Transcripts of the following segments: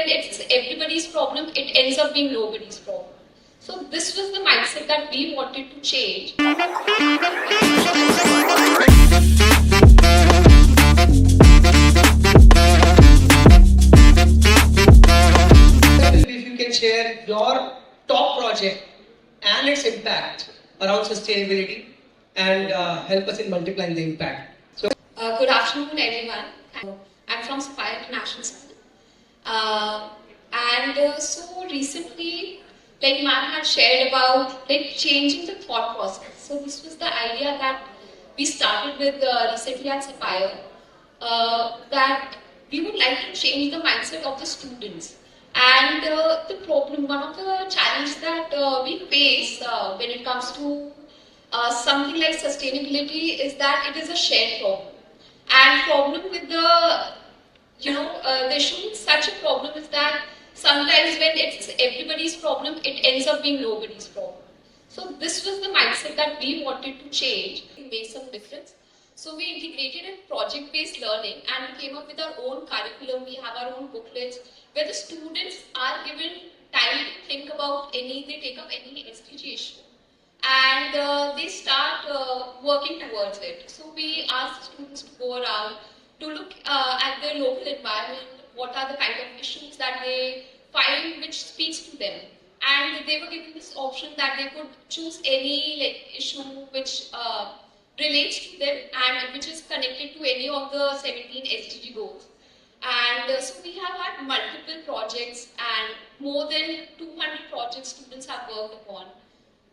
It's everybody's problem, it ends up being nobody's problem. So this was the mindset that we wanted to change. If you can share your top project and its impact around sustainability and help us in multiplying the impact. So, good afternoon, everyone. I'm from Sapphire International School. So recently, like ma'am had shared about changing the thought process. So this was the idea that we started with recently at Sapphire, that we would like to change the mindset of the students. And the problem, one of the challenges that we face when it comes to something like sustainability is that it is a shared problem. And problem with the issue with such a problem is that sometimes when it's everybody's problem, it ends up being nobody's problem. So this was the mindset that we wanted to change and make some difference. So we integrated in project-based learning and we came up with our own curriculum. We have our own booklets where the students are given time to think about they take up any SDG issue and they start working towards it. So we asked students to go around to look at their local environment, what are the kind of issues that they find which speaks to them. And they were given this option that they could choose any issue which relates to them and which is connected to any of the 17 SDG goals. And so we have had multiple projects and more than 200 projects students have worked upon.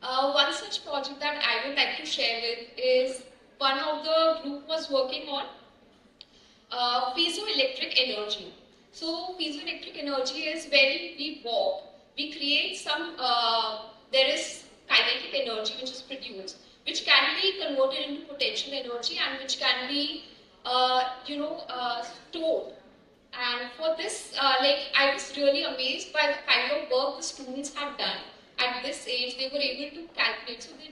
One such project that I would like to share with is one of the group was working on piezoelectric energy. So piezoelectric energy is when we walk, we create some, there is kinetic energy which is produced, which can be converted into potential energy and which can be, stored. And for this, I was really amazed by the kind of work the students had done. At this age, they were able to calculate. So they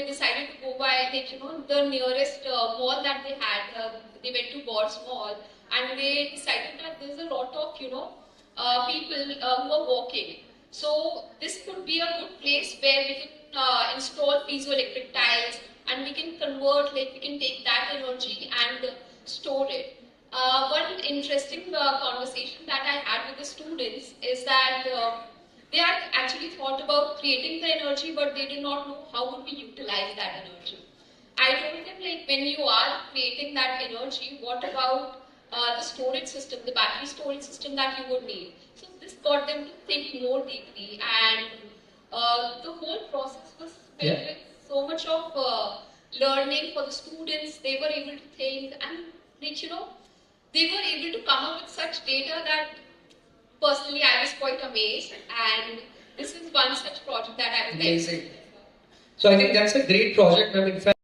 decided to go by the nearest mall that they had. They went to Bord's Mall and they decided that there's a lot of people who are walking. So this could be a good place where we can install piezoelectric tiles and we can convert, we can take that energy and store it. One interesting conversation that I had with the students is that they had actually thought about creating the energy, but they did not know how would we utilize that energy. I told them, when you are creating that energy, what about the storage system, the battery storage system that you would need? So this got them to think more deeply, and the whole process was filled with so much of learning for the students. They were able to think, and they were able to come up with such data that personally I was quite amazed, and this is one such project that I was amazing. So I think that's a great project, ma'am. In fact,